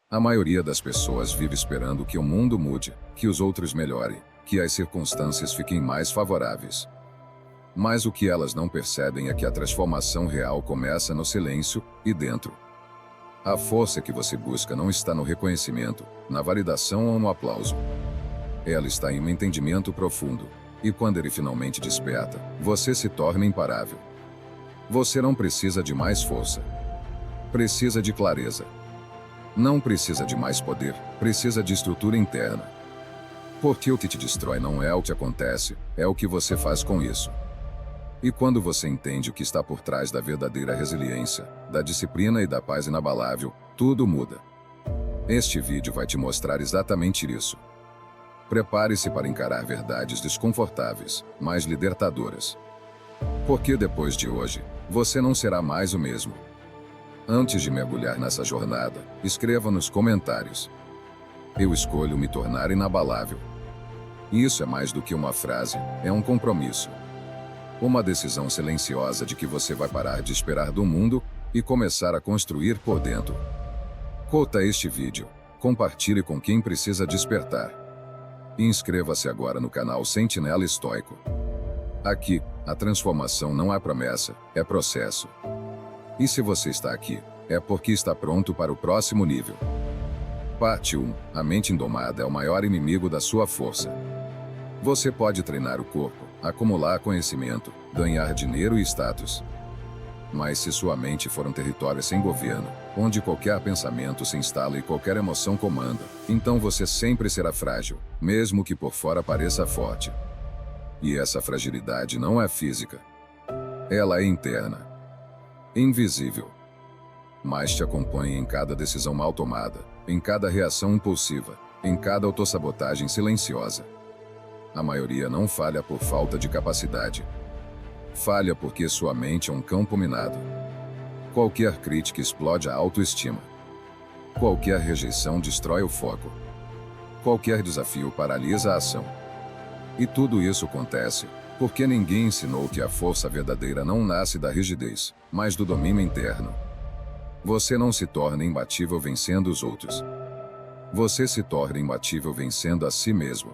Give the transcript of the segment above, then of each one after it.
A maioria das pessoas vive esperando que o mundo mude, que os outros melhorem, que as circunstâncias fiquem mais favoráveis. Mas o que elas não percebem é que a transformação real começa no silêncio e dentro. A força que você busca não está no reconhecimento, na validação ou no aplauso. Ela está em um entendimento profundo, e quando ele finalmente desperta, você se torna imparável. Você não precisa de mais força. Precisa de clareza. Não precisa de mais poder, precisa de estrutura interna. Porque o que te destrói não é o que acontece, é o que você faz com isso. E quando você entende o que está por trás da verdadeira resiliência, da disciplina e da paz inabalável, tudo muda. Este vídeo vai te mostrar exatamente isso. Prepare-se para encarar verdades desconfortáveis, mas libertadoras. Porque depois de hoje, você não será mais o mesmo. Antes de mergulhar nessa jornada, escreva nos comentários: eu escolho me tornar inabalável. Isso é mais do que uma frase, é um compromisso. Uma decisão silenciosa de que você vai parar de esperar do mundo e começar a construir por dentro. Curta este vídeo, compartilhe com quem precisa despertar. E inscreva-se agora no canal Sentinela Estoico. Aqui, a transformação não é promessa, é processo. E se você está aqui, é porque está pronto para o próximo nível. Parte 1. A mente indomada é o maior inimigo da sua força. Você pode treinar o corpo, acumular conhecimento, ganhar dinheiro e status. Mas se sua mente for um território sem governo, onde qualquer pensamento se instala e qualquer emoção comanda, então você sempre será frágil, mesmo que por fora pareça forte. E essa fragilidade não é física. Ela é interna. Invisível. Mas te acompanha em cada decisão mal tomada, em cada reação impulsiva, em cada autossabotagem silenciosa. A maioria não falha por falta de capacidade. Falha porque sua mente é um campo minado. Qualquer crítica explode a autoestima. Qualquer rejeição destrói o foco. Qualquer desafio paralisa a ação. E tudo isso acontece porque ninguém ensinou que a força verdadeira não nasce da rigidez, mas do domínio interno. Você não se torna imbatível vencendo os outros. Você se torna imbatível vencendo a si mesmo.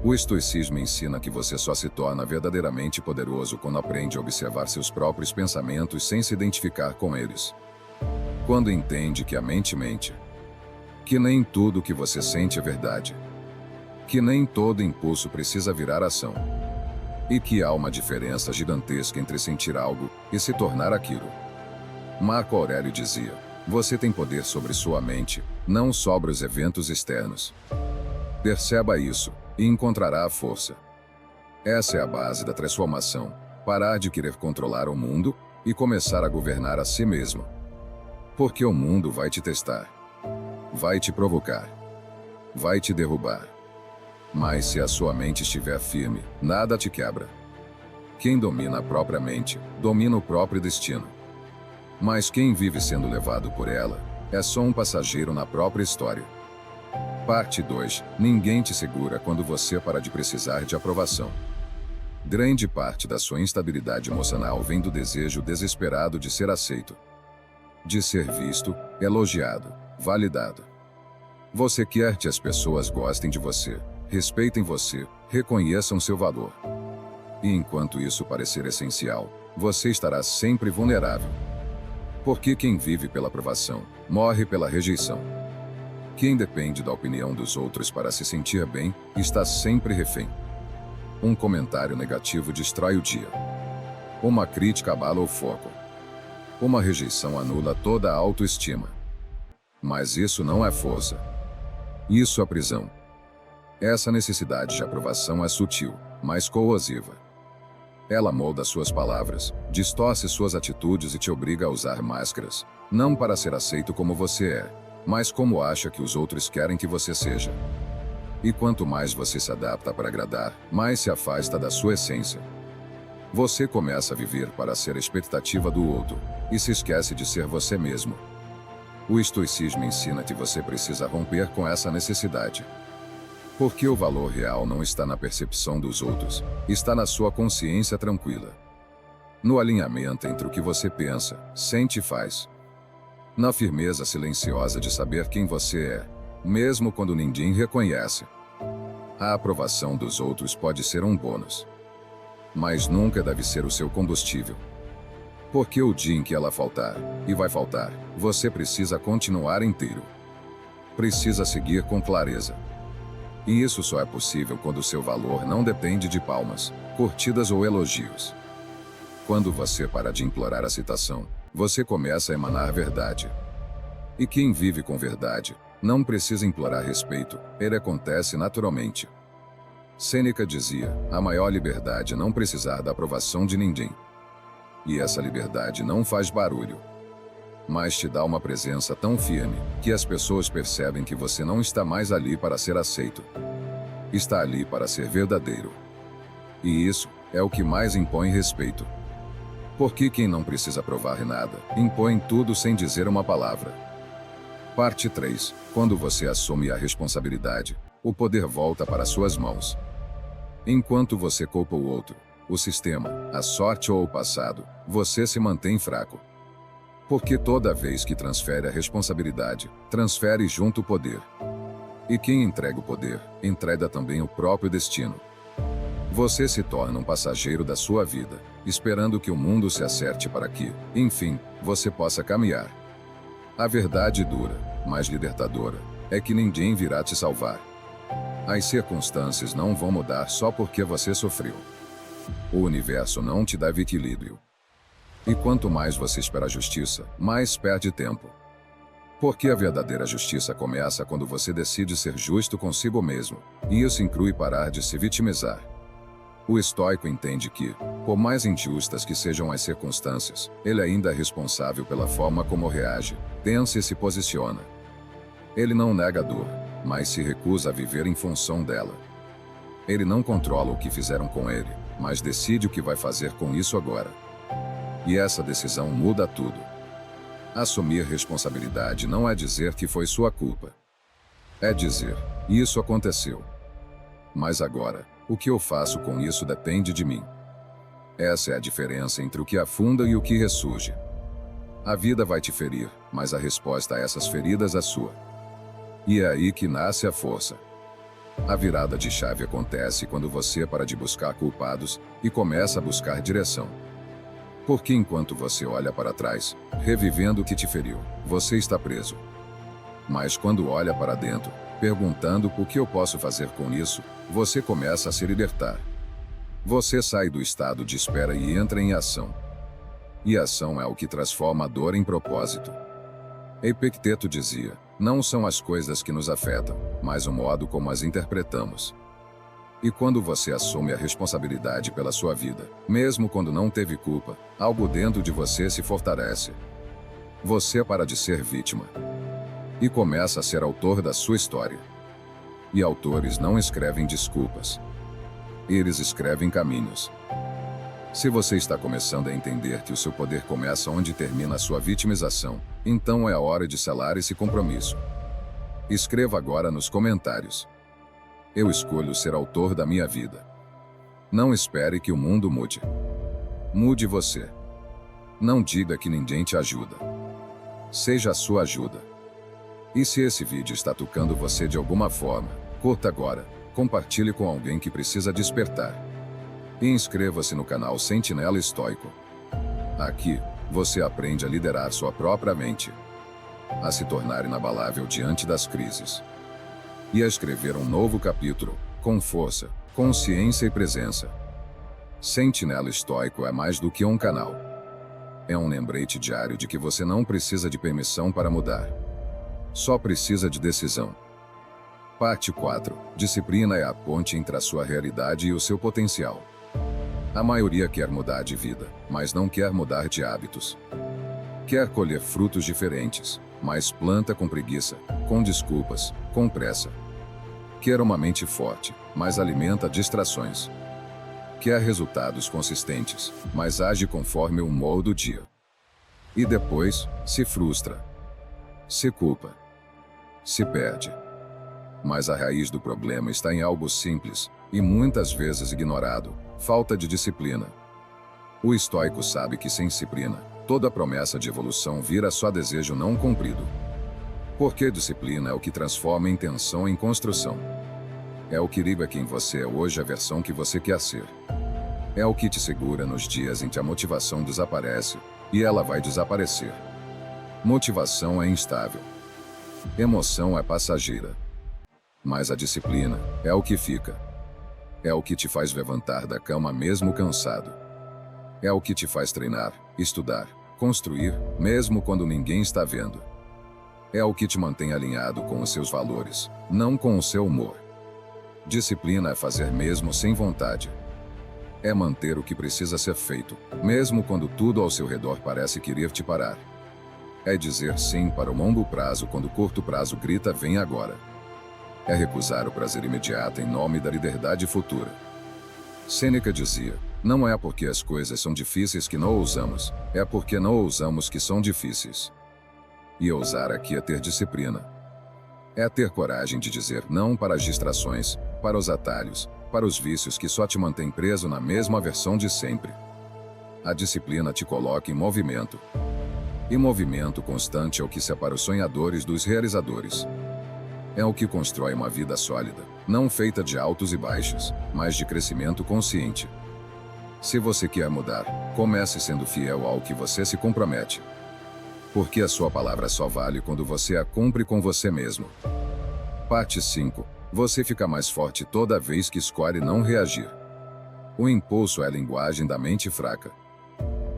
O estoicismo ensina que você só se torna verdadeiramente poderoso quando aprende a observar seus próprios pensamentos sem se identificar com eles. Quando entende que a mente mente. Que nem tudo que você sente é verdade. Que nem todo impulso precisa virar ação. E que há uma diferença gigantesca entre sentir algo e se tornar aquilo. Marco Aurélio dizia: você tem poder sobre sua mente, não sobre os eventos externos. Perceba isso, e encontrará a força. Essa é a base da transformação: parar de querer controlar o mundo e começar a governar a si mesmo. Porque o mundo vai te testar. Vai te provocar. Vai te derrubar. Mas se a sua mente estiver firme, nada te quebra. Quem domina a própria mente, domina o próprio destino. Mas quem vive sendo levado por ela, é só um passageiro na própria história. Parte 2. Ninguém te segura quando você para de precisar de aprovação. Grande parte da sua instabilidade emocional vem do desejo desesperado de ser aceito. De ser visto, elogiado, validado. Você quer que as pessoas gostem de você, respeitem você, reconheçam seu valor. E enquanto isso parecer essencial, você estará sempre vulnerável. Porque quem vive pela aprovação, morre pela rejeição. Quem depende da opinião dos outros para se sentir bem, está sempre refém. Um comentário negativo destrói o dia. Uma crítica abala o foco. Uma rejeição anula toda a autoestima. Mas isso não é força. Isso é prisão. Essa necessidade de aprovação é sutil, mas corrosiva. Ela molda suas palavras, distorce suas atitudes e te obriga a usar máscaras, não para ser aceito como você é, mas como acha que os outros querem que você seja. E quanto mais você se adapta para agradar, mais se afasta da sua essência. Você começa a viver para ser a expectativa do outro, e se esquece de ser você mesmo. O estoicismo ensina que você precisa romper com essa necessidade. Porque o valor real não está na percepção dos outros, está na sua consciência tranquila. No alinhamento entre o que você pensa, sente e faz. Na firmeza silenciosa de saber quem você é, mesmo quando ninguém reconhece. A aprovação dos outros pode ser um bônus, mas nunca deve ser o seu combustível. Porque o dia em que ela faltar, e vai faltar, você precisa continuar inteiro. Precisa seguir com clareza. E isso só é possível quando seu valor não depende de palmas, curtidas ou elogios. Quando você para de implorar a citação, você começa a emanar verdade. E quem vive com verdade, não precisa implorar respeito, ele acontece naturalmente. Sêneca dizia, a maior liberdade é não precisar da aprovação de ninguém. E essa liberdade não faz barulho, mas te dá uma presença tão firme, que as pessoas percebem que você não está mais ali para ser aceito. Está ali para ser verdadeiro. E isso é o que mais impõe respeito. Porque quem não precisa provar nada, impõe tudo sem dizer uma palavra. Parte 3. Quando você assume a responsabilidade, o poder volta para suas mãos. Enquanto você culpa o outro, o sistema, a sorte ou o passado, você se mantém fraco. Porque toda vez que transfere a responsabilidade, transfere junto o poder. E quem entrega o poder, entrega também o próprio destino. Você se torna um passageiro da sua vida, esperando que o mundo se acerte para que, enfim, você possa caminhar. A verdade dura, mas libertadora, é que ninguém virá te salvar. As circunstâncias não vão mudar só porque você sofreu. O universo não te dá equilíbrio. E quanto mais você espera a justiça, mais perde tempo. Porque a verdadeira justiça começa quando você decide ser justo consigo mesmo, e isso inclui parar de se vitimizar. O estoico entende que, por mais injustas que sejam as circunstâncias, ele ainda é responsável pela forma como reage, pensa e se posiciona. Ele não nega a dor, mas se recusa a viver em função dela. Ele não controla o que fizeram com ele, mas decide o que vai fazer com isso agora. E essa decisão muda tudo. Assumir responsabilidade não é dizer que foi sua culpa. É dizer, isso aconteceu. Mas agora, o que eu faço com isso depende de mim. Essa é a diferença entre o que afunda e o que ressurge. A vida vai te ferir, mas a resposta a essas feridas é sua. E é aí que nasce a força. A virada de chave acontece quando você para de buscar culpados e começa a buscar direção. Porque enquanto você olha para trás, revivendo o que te feriu, você está preso. Mas quando olha para dentro, perguntando o que eu posso fazer com isso, você começa a se libertar. Você sai do estado de espera e entra em ação. E ação é o que transforma a dor em propósito. Epicteto dizia, não são as coisas que nos afetam, mas o modo como as interpretamos. E quando você assume a responsabilidade pela sua vida, mesmo quando não teve culpa, algo dentro de você se fortalece. Você para de ser vítima. E começa a ser autor da sua história. E autores não escrevem desculpas. Eles escrevem caminhos. Se você está começando a entender que o seu poder começa onde termina a sua vitimização, então é a hora de selar esse compromisso. Escreva agora nos comentários. Eu escolho ser autor da minha vida. Não espere que o mundo mude. Mude você. Não diga que ninguém te ajuda. Seja a sua ajuda. E se esse vídeo está tocando você de alguma forma, curta agora, compartilhe com alguém que precisa despertar. E inscreva-se no canal Sentinela Estoico. Aqui, você aprende a liderar sua própria mente, a se tornar inabalável diante das crises, e a escrever um novo capítulo, com força, consciência e presença. Sentinela Estoico é mais do que um canal. É um lembrete diário de que você não precisa de permissão para mudar. Só precisa de decisão. Parte 4. Disciplina é a ponte entre a sua realidade e o seu potencial. A maioria quer mudar de vida, mas não quer mudar de hábitos. Quer colher frutos diferentes, mas planta com preguiça, com desculpas, com pressa. Quer uma mente forte, mas alimenta distrações. Quer resultados consistentes, mas age conforme o humor do dia. E depois, se frustra. Se culpa. Se perde. Mas a raiz do problema está em algo simples, e muitas vezes ignorado: falta de disciplina. O estoico sabe que sem disciplina, toda promessa de evolução vira só desejo não cumprido. Porque disciplina é o que transforma intenção em construção. É o que liga quem você é hoje à versão que você quer ser. É o que te segura nos dias em que a motivação desaparece, e ela vai desaparecer. Motivação é instável. Emoção é passageira. Mas a disciplina é o que fica. É o que te faz levantar da cama mesmo cansado. É o que te faz treinar, estudar, construir, mesmo quando ninguém está vendo. É o que te mantém alinhado com os seus valores, não com o seu humor. Disciplina é fazer mesmo sem vontade. É manter o que precisa ser feito, mesmo quando tudo ao seu redor parece querer te parar. É dizer sim para o longo prazo quando o curto prazo grita "vem agora". É recusar o prazer imediato em nome da liberdade futura. Sêneca dizia: não é porque as coisas são difíceis que não ousamos, é porque não ousamos que são difíceis. E ousar aqui é ter disciplina. É ter coragem de dizer não para as distrações, para os atalhos, para os vícios que só te mantêm preso na mesma versão de sempre. A disciplina te coloca em movimento. E movimento constante é o que separa os sonhadores dos realizadores. É o que constrói uma vida sólida, não feita de altos e baixos, mas de crescimento consciente. Se você quer mudar, comece sendo fiel ao que você se compromete. Porque a sua palavra só vale quando você a cumpre com você mesmo. Parte 5. Você fica mais forte toda vez que escolhe não reagir. O impulso é a linguagem da mente fraca.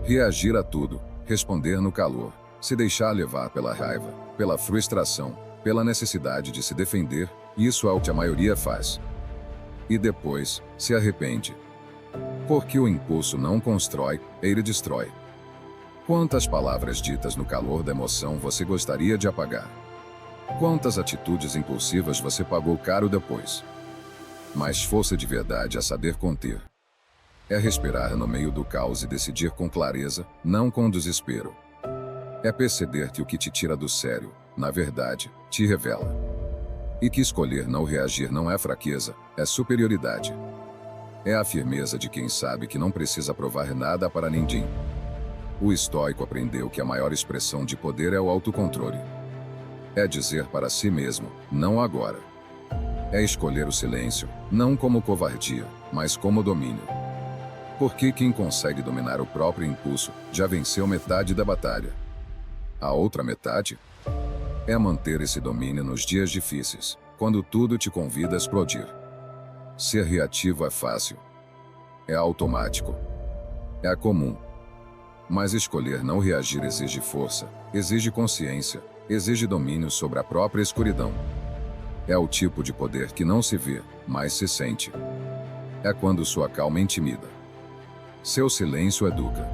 Reagir a tudo, responder no calor, se deixar levar pela raiva, pela frustração, pela necessidade de se defender, isso é o que a maioria faz. E depois, se arrepende. Porque o impulso não constrói, ele destrói. Quantas palavras ditas no calor da emoção você gostaria de apagar? Quantas atitudes impulsivas você pagou caro depois? Mas força de verdade é saber conter. É respirar no meio do caos e decidir com clareza, não com desespero. É perceber que o que te tira do sério, na verdade, te revela. E que escolher não reagir não é fraqueza, é superioridade. É a firmeza de quem sabe que não precisa provar nada para ninguém. O estoico aprendeu que a maior expressão de poder é o autocontrole. É dizer para si mesmo, não agora. É escolher o silêncio, não como covardia, mas como domínio. Porque quem consegue dominar o próprio impulso, já venceu metade da batalha. A outra metade é manter esse domínio nos dias difíceis, quando tudo te convida a explodir. Ser reativo é fácil. É automático. É comum. Mas escolher não reagir exige força, exige consciência, exige domínio sobre a própria escuridão. É o tipo de poder que não se vê, mas se sente. É quando sua calma intimida. Seu silêncio educa.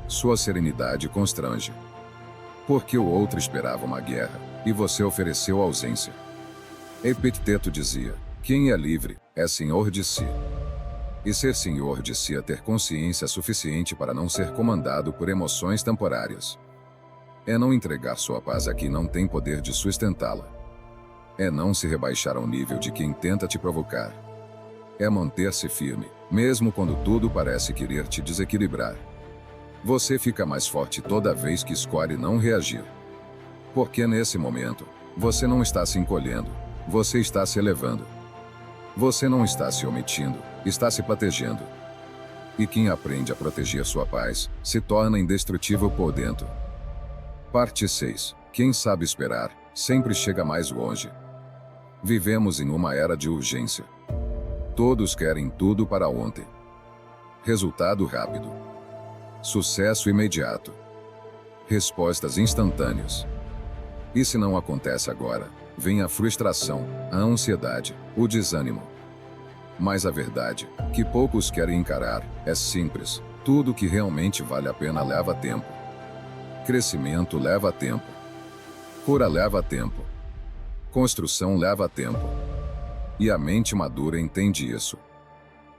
Sua serenidade constrange. Porque o outro esperava uma guerra, e você ofereceu ausência. Epicteto dizia: quem é livre, é senhor de si. E ser senhor de si é ter consciência suficiente para não ser comandado por emoções temporárias. É não entregar sua paz a quem não tem poder de sustentá-la. É não se rebaixar ao nível de quem tenta te provocar. É manter-se firme, mesmo quando tudo parece querer te desequilibrar. Você fica mais forte toda vez que escolhe não reagir. Porque nesse momento, você não está se encolhendo, você está se elevando. Você não está se omitindo, está se protegendo. E quem aprende a proteger sua paz, se torna indestrutível por dentro. Parte 6. Quem sabe esperar, sempre chega mais longe. Vivemos em uma era de urgência. Todos querem tudo para ontem. Resultado rápido. Sucesso imediato. Respostas instantâneas. E se não acontece agora, vem a frustração, a ansiedade, o desânimo. Mas a verdade, que poucos querem encarar, é simples: tudo que realmente vale a pena leva tempo. Crescimento leva tempo. Cura leva tempo. Construção leva tempo. E a mente madura entende isso.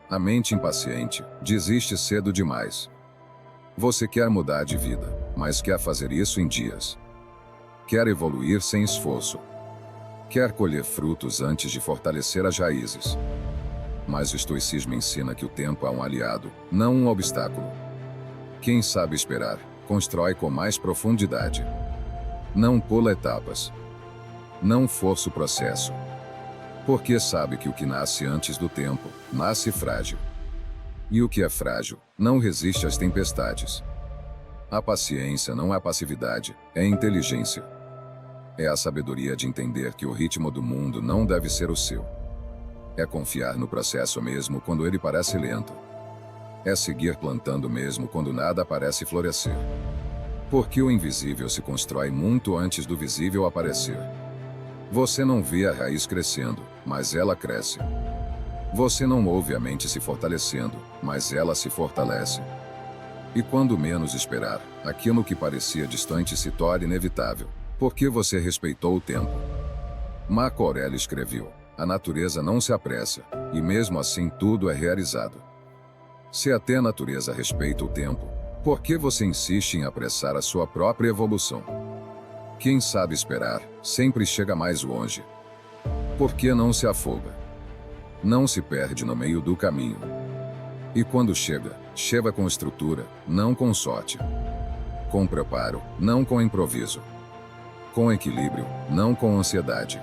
A mente impaciente desiste cedo demais. Você quer mudar de vida, mas quer fazer isso em dias. Quer evoluir sem esforço. Quer colher frutos antes de fortalecer as raízes. Mas o estoicismo ensina que o tempo é um aliado, não um obstáculo. Quem sabe esperar, constrói com mais profundidade. Não pula etapas. Não força o processo. Porque sabe que o que nasce antes do tempo, nasce frágil. E o que é frágil, não resiste às tempestades. A paciência não é passividade, é inteligência. É a sabedoria de entender que o ritmo do mundo não deve ser o seu. É confiar no processo mesmo quando ele parece lento. É seguir plantando mesmo quando nada parece florescer. Porque o invisível se constrói muito antes do visível aparecer. Você não vê a raiz crescendo, mas ela cresce. Você não ouve a mente se fortalecendo, mas ela se fortalece. E quando menos esperar, aquilo que parecia distante se torna inevitável, porque você respeitou o tempo. Marco Aurélio escreveu: a natureza não se apressa, e mesmo assim tudo é realizado. Se até a natureza respeita o tempo, por que você insiste em apressar a sua própria evolução? Quem sabe esperar, sempre chega mais longe. Por que não se afoga? Não se perde no meio do caminho. E quando chega, chega com estrutura, não com sorte. Com preparo, não com improviso. Com equilíbrio, não com ansiedade.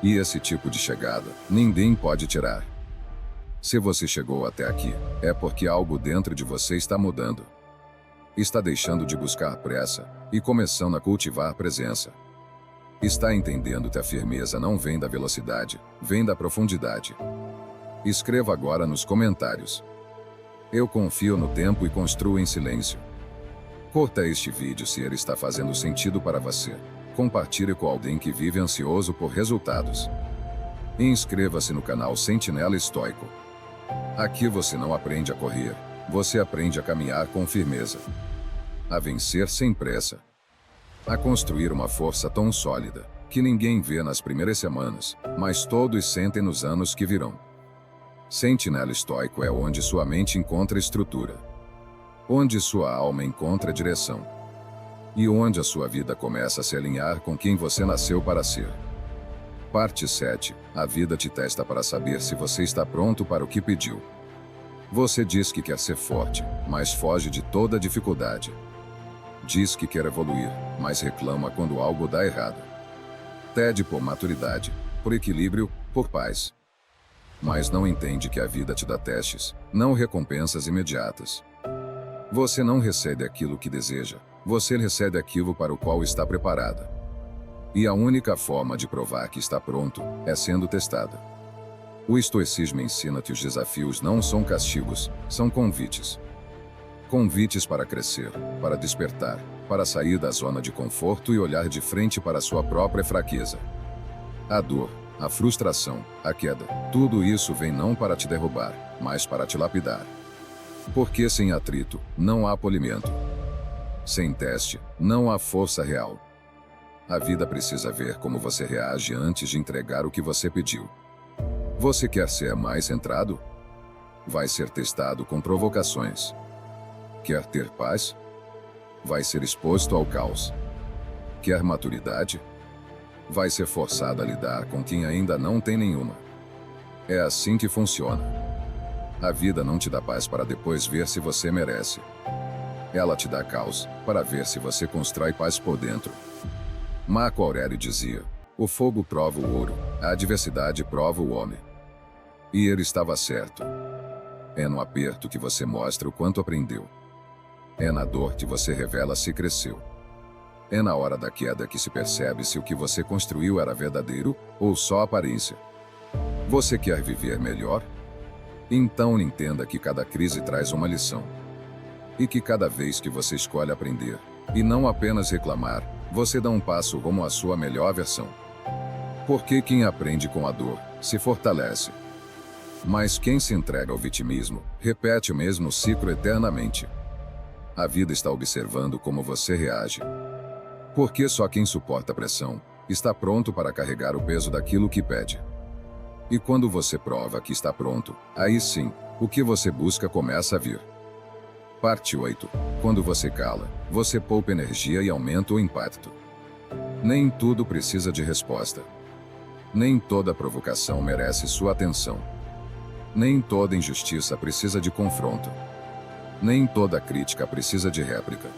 E esse tipo de chegada, ninguém pode tirar. Se você chegou até aqui, é porque algo dentro de você está mudando. Está deixando de buscar pressa e começando a cultivar presença. Está entendendo que a firmeza não vem da velocidade, vem da profundidade. Escreva agora nos comentários: eu confio no tempo e construo em silêncio. Curta este vídeo se ele está fazendo sentido para você. Compartilhe com alguém que vive ansioso por resultados. E inscreva-se no canal Sentinela Estoico. Aqui você não aprende a correr, você aprende a caminhar com firmeza. A vencer sem pressa. A construir uma força tão sólida, que ninguém vê nas primeiras semanas, mas todos sentem nos anos que virão. Sentinela Estoico é onde sua mente encontra estrutura. Onde sua alma encontra direção. E onde a sua vida começa a se alinhar com quem você nasceu para ser. Parte 7. A vida te testa para saber se você está pronto para o que pediu. Você diz que quer ser forte, mas foge de toda dificuldade. Diz que quer evoluir, mas reclama quando algo dá errado. Pede por maturidade, por equilíbrio, por paz. Mas não entende que a vida te dá testes, não recompensas imediatas. Você não recebe aquilo que deseja, você recebe aquilo para o qual está preparada. E a única forma de provar que está pronto é sendo testada. O estoicismo ensina que os desafios não são castigos, são convites. Convites para crescer, para despertar, para sair da zona de conforto e olhar de frente para a sua própria fraqueza. A dor, a frustração, a queda, tudo isso vem não para te derrubar, mas para te lapidar. Porque sem atrito, não há polimento. Sem teste, não há força real. A vida precisa ver como você reage antes de entregar o que você pediu. Você quer ser mais centrado? Vai ser testado com provocações. Quer ter paz? Vai ser exposto ao caos. Quer maturidade? Vai ser forçado a lidar com quem ainda não tem nenhuma. É assim que funciona. A vida não te dá paz para depois ver se você merece. Ela te dá caos, para ver se você constrói paz por dentro. Marco Aurélio dizia: o fogo prova o ouro, a adversidade prova o homem. E ele estava certo. É no aperto que você mostra o quanto aprendeu. É na dor que você revela se cresceu. É na hora da queda que se percebe se o que você construiu era verdadeiro ou só aparência. Você quer viver melhor? Então entenda que cada crise traz uma lição. E que cada vez que você escolhe aprender, e não apenas reclamar, você dá um passo rumo à sua melhor versão. Porque quem aprende com a dor, se fortalece. Mas quem se entrega ao vitimismo, repete o mesmo ciclo eternamente. A vida está observando como você reage. Porque só quem suporta a pressão, está pronto para carregar o peso daquilo que pede. E quando você prova que está pronto, aí sim, o que você busca começa a vir. Parte 8. Quando você cala, você poupa energia e aumenta o impacto. Nem tudo precisa de resposta. Nem toda provocação merece sua atenção. Nem toda injustiça precisa de confronto. Nem toda crítica precisa de réplica.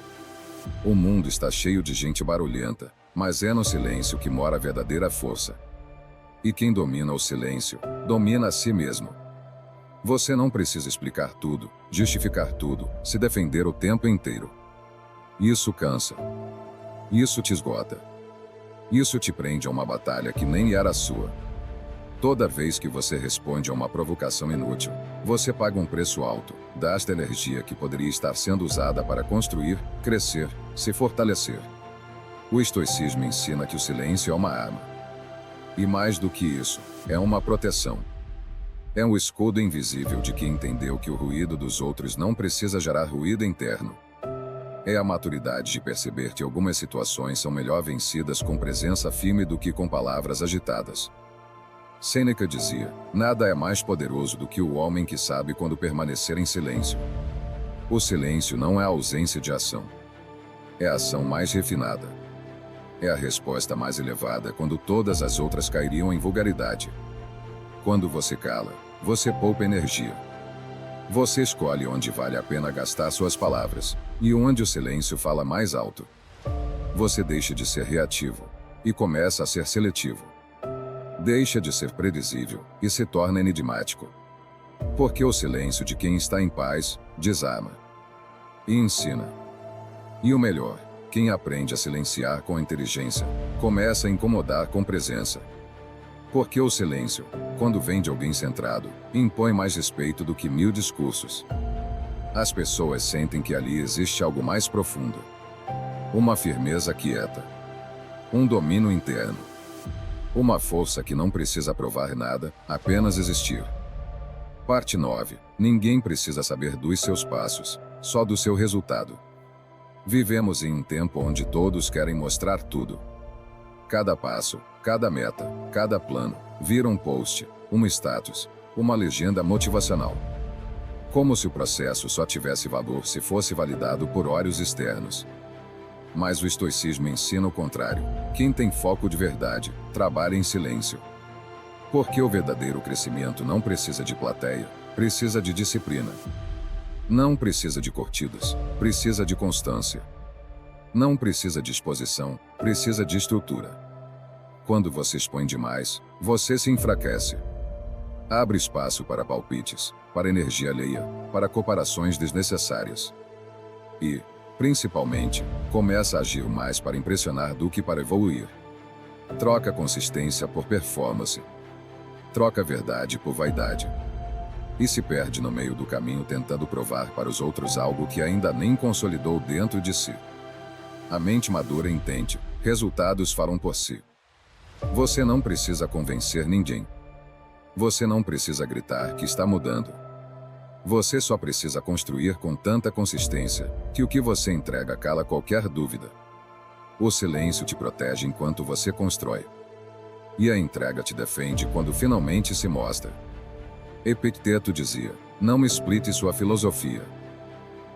O mundo está cheio de gente barulhenta, mas é no silêncio que mora a verdadeira força. E quem domina o silêncio, domina a si mesmo. Você não precisa explicar tudo, justificar tudo, se defender o tempo inteiro. Isso cansa. Isso te esgota. Isso te prende a uma batalha que nem era sua. Toda vez que você responde a uma provocação inútil, você paga um preço alto, gasta energia que poderia estar sendo usada para construir, crescer, se fortalecer. O estoicismo ensina que o silêncio é uma arma. E mais do que isso, é uma proteção. É um escudo invisível de quem entendeu que o ruído dos outros não precisa gerar ruído interno. É a maturidade de perceber que algumas situações são melhor vencidas com presença firme do que com palavras agitadas. Sêneca dizia: nada é mais poderoso do que o homem que sabe quando permanecer em silêncio. O silêncio não é a ausência de ação. É a ação mais refinada. É a resposta mais elevada quando todas as outras cairiam em vulgaridade. Quando você cala, você poupa energia. Você escolhe onde vale a pena gastar suas palavras, e onde o silêncio fala mais alto. Você deixa de ser reativo, e começa a ser seletivo. Deixa de ser previsível, e se torna enigmático. Porque o silêncio de quem está em paz, desarma. E ensina. E o melhor, quem aprende a silenciar com inteligência, começa a incomodar com presença. Porque o silêncio, quando vem de alguém centrado, impõe mais respeito do que 1000 discursos. As pessoas sentem que ali existe algo mais profundo. Uma firmeza quieta. Um domínio interno. Uma força que não precisa provar nada, apenas existir. Parte 9. Ninguém precisa saber dos seus passos, só do seu resultado. Vivemos em um tempo onde todos querem mostrar tudo. Cada passo, cada meta, cada plano, vira um post, um status, uma legenda motivacional. Como se o processo só tivesse valor se fosse validado por olhos externos. Mas o estoicismo ensina o contrário. Quem tem foco de verdade, trabalha em silêncio. Porque o verdadeiro crescimento não precisa de plateia, precisa de disciplina. Não precisa de curtidas, precisa de constância. Não precisa de exposição, precisa de estrutura. Quando você expõe demais, você se enfraquece. Abre espaço para palpites, para energia alheia, para comparações desnecessárias. E, principalmente, começa a agir mais para impressionar do que para evoluir. Troca consistência por performance. Troca verdade por vaidade. E se perde no meio do caminho tentando provar para os outros algo que ainda nem consolidou dentro de si. A mente madura entende, resultados falam por si. Você não precisa convencer ninguém. Você não precisa gritar que está mudando. Você só precisa construir com tanta consistência que o que você entrega cala qualquer dúvida. O silêncio te protege enquanto você constrói. E a entrega te defende quando finalmente se mostra. Epicteto dizia: não explique sua filosofia.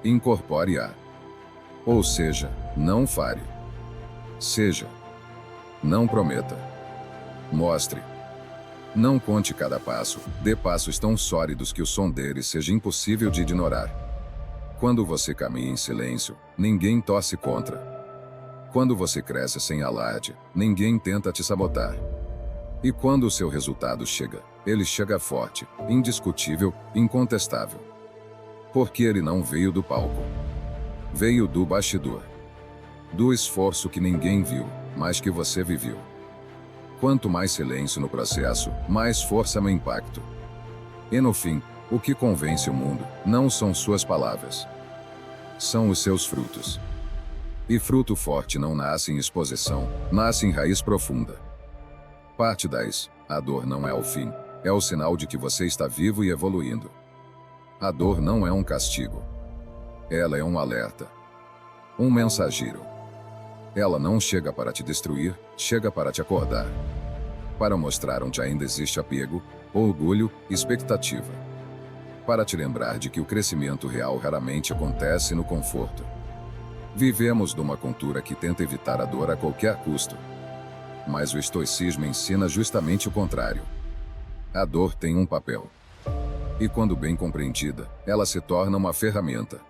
Incorpore-a. Ou seja, não fale. Seja. Não prometa. Mostre. Não conte cada passo, dê passos tão sólidos que o som deles seja impossível de ignorar. Quando você caminha em silêncio, ninguém torce contra. Quando você cresce sem alarde, ninguém tenta te sabotar. E quando o seu resultado chega, ele chega forte, indiscutível, incontestável. Porque ele não veio do palco. Veio do bastidor. Do esforço que ninguém viu, mas que você viveu. Quanto mais silêncio no processo, mais força no impacto. E no fim, o que convence o mundo não são suas palavras. São os seus frutos. E fruto forte não nasce em exposição, nasce em raiz profunda. Parte 10. A dor não é o fim, é o sinal de que você está vivo e evoluindo. A dor não é um castigo. Ela é um alerta. Um mensageiro. Ela não chega para te destruir, chega para te acordar. Para mostrar onde ainda existe apego, orgulho, expectativa. Para te lembrar de que o crescimento real raramente acontece no conforto. Vivemos numa cultura que tenta evitar a dor a qualquer custo. Mas o estoicismo ensina justamente o contrário. A dor tem um papel. E quando bem compreendida, ela se torna uma ferramenta.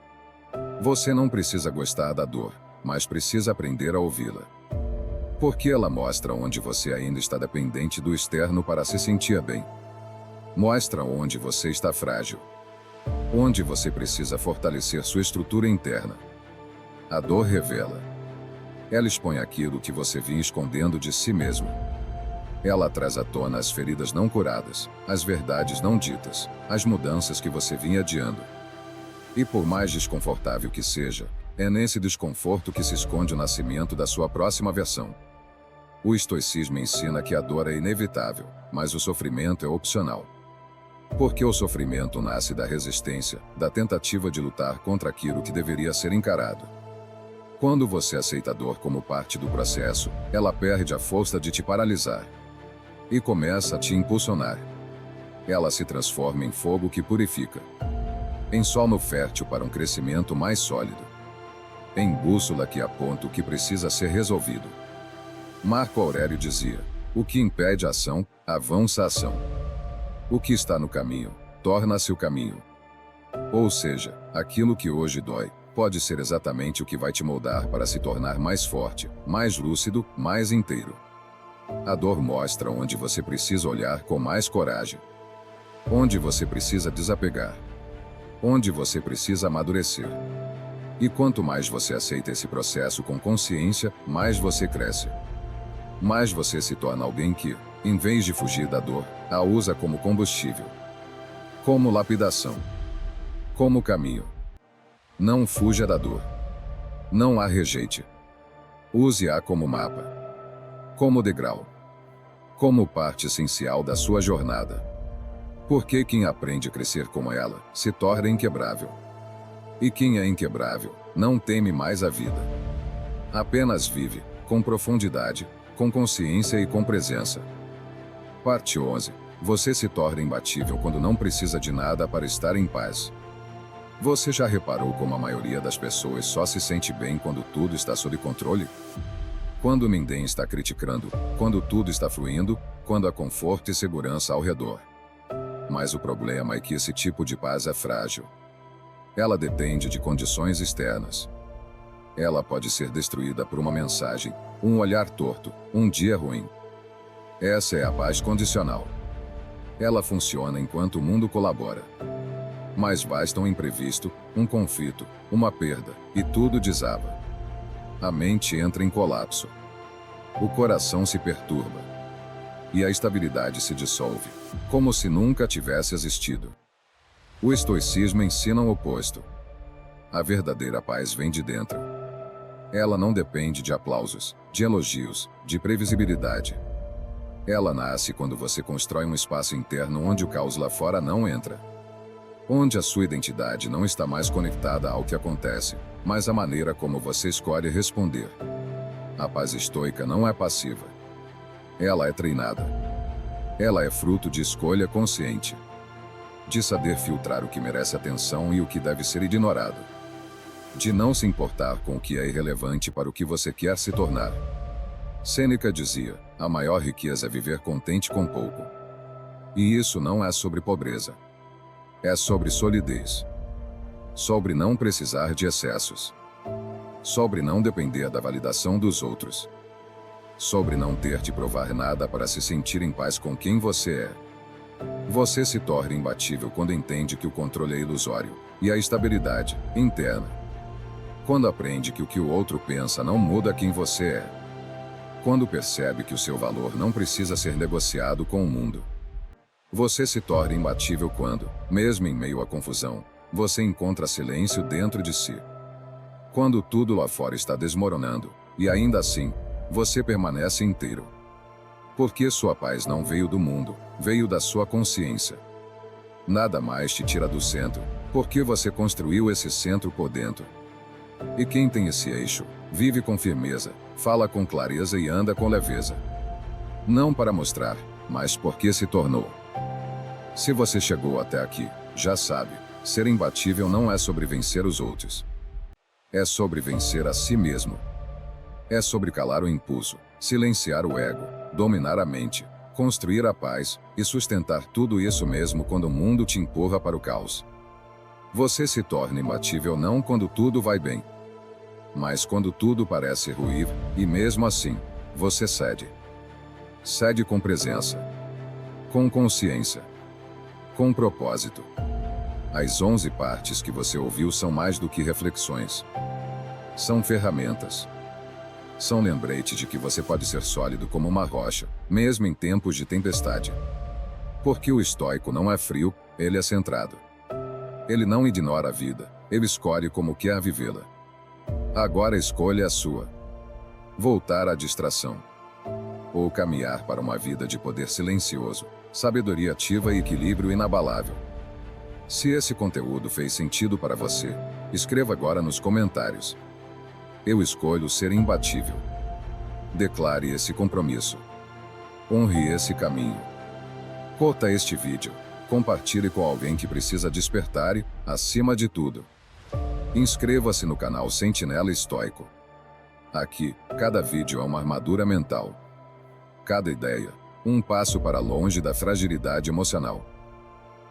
Você não precisa gostar da dor. mas precisa aprender a ouvi-la. Porque ela mostra onde você ainda está dependente do externo para se sentir bem. Mostra onde você está frágil. Onde você precisa fortalecer sua estrutura interna. A dor revela. Ela expõe aquilo que você vinha escondendo de si mesmo. Ela traz à tona as feridas não curadas, as verdades não ditas, as mudanças que você vinha adiando. E por mais desconfortável que seja, é nesse desconforto que se esconde o nascimento da sua próxima versão. O estoicismo ensina que a dor é inevitável, mas o sofrimento é opcional. Porque o sofrimento nasce da resistência, da tentativa de lutar contra aquilo que deveria ser encarado. Quando você aceita a dor como parte do processo, ela perde a força de te paralisar. E começa a te impulsionar. Ela se transforma em fogo que purifica. Em solo fértil para um crescimento mais sólido. Em bússola que aponta o que precisa ser resolvido. Marco Aurélio dizia: o que impede a ação, avança a ação. O que está no caminho, torna-se o caminho. Ou seja, aquilo que hoje dói, pode ser exatamente o que vai te moldar para se tornar mais forte, mais lúcido, mais inteiro. A dor mostra onde você precisa olhar com mais coragem. Onde você precisa desapegar. Onde você precisa amadurecer. E quanto mais você aceita esse processo com consciência, mais você cresce. Mais você se torna alguém que, em vez de fugir da dor, a usa como combustível. Como lapidação. Como caminho. Não fuja da dor. Não a rejeite. Use-a como mapa. Como degrau. Como parte essencial da sua jornada. Porque quem aprende a crescer como ela, se torna inquebrável. E quem é inquebrável, não teme mais a vida. Apenas vive, com profundidade, com consciência e com presença. Parte 11. Você se torna imbatível quando não precisa de nada para estar em paz. Você já reparou como a maioria das pessoas só se sente bem quando tudo está sob controle? Quando ninguém está criticando, quando tudo está fluindo, quando há conforto e segurança ao redor. Mas o problema é que esse tipo de paz é frágil. Ela depende de condições externas. Ela pode ser destruída por uma mensagem, um olhar torto, um dia ruim. Essa é a paz condicional. Ela funciona enquanto o mundo colabora. Mas basta um imprevisto, um conflito, uma perda, e tudo desaba. A mente entra em colapso. O coração se perturba. E a estabilidade se dissolve, como se nunca tivesse existido. O estoicismo ensina o oposto. A verdadeira paz vem de dentro. Ela não depende de aplausos, de elogios, de previsibilidade. Ela nasce quando você constrói um espaço interno onde o caos lá fora não entra. Onde a sua identidade não está mais conectada ao que acontece, mas à maneira como você escolhe responder. A paz estoica não é passiva. Ela é treinada. Ela é fruto de escolha consciente. De saber filtrar o que merece atenção e o que deve ser ignorado. De não se importar com o que é irrelevante para o que você quer se tornar. Sêneca dizia: a maior riqueza é viver contente com pouco. E isso não é sobre pobreza. É sobre solidez. Sobre não precisar de excessos. Sobre não depender da validação dos outros. Sobre não ter de provar nada para se sentir em paz com quem você é. Você se torna imbatível quando entende que o controle é ilusório, e a estabilidade, interna. Quando aprende que o que o outro pensa não muda quem você é. Quando percebe que o seu valor não precisa ser negociado com o mundo. Você se torna imbatível quando, mesmo em meio à confusão, você encontra silêncio dentro de si. Quando tudo lá fora está desmoronando, e ainda assim, você permanece inteiro. Porque sua paz não veio do mundo, veio da sua consciência. Nada mais te tira do centro, porque você construiu esse centro por dentro. E quem tem esse eixo, vive com firmeza, fala com clareza e anda com leveza. Não para mostrar, mas porque se tornou. Se você chegou até aqui, já sabe, ser imbatível não é sobre vencer os outros. É sobre vencer a si mesmo. É sobre calar o impulso, silenciar o ego, dominar a mente, construir a paz e sustentar tudo isso mesmo quando o mundo te empurra para o caos. Você se torna imbatível não quando tudo vai bem, Mas quando tudo parece ruir, e mesmo assim, você cede. Cede com presença. Com consciência. Com propósito. As 11 partes que você ouviu são mais do que reflexões. São ferramentas. São lembrete de que você pode ser sólido como uma rocha, mesmo em tempos de tempestade. Porque o estoico não é frio, ele é centrado. Ele não ignora a vida, ele escolhe como quer vivê-la. Agora a escolha é a sua. Voltar à distração. Ou caminhar para uma vida de poder silencioso, sabedoria ativa e equilíbrio inabalável. Se esse conteúdo fez sentido para você, escreva agora nos comentários. Eu escolho ser imbatível. Declare esse compromisso. Honre esse caminho. Curta este vídeo. Compartilhe com alguém que precisa despertar e, acima de tudo, inscreva-se no canal Sentinela Estoico. Aqui, cada vídeo é uma armadura mental. Cada ideia, um passo para longe da fragilidade emocional.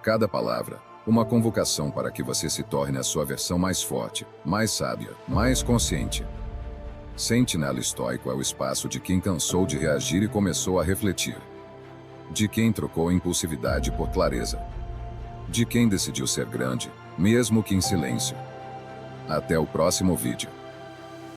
Cada palavra, uma convocação para que você se torne a sua versão mais forte, mais sábia, mais consciente. Sentinela Estoico é o espaço de quem cansou de reagir e começou a refletir. De quem trocou impulsividade por clareza. De quem decidiu ser grande, mesmo que em silêncio. Até o próximo vídeo.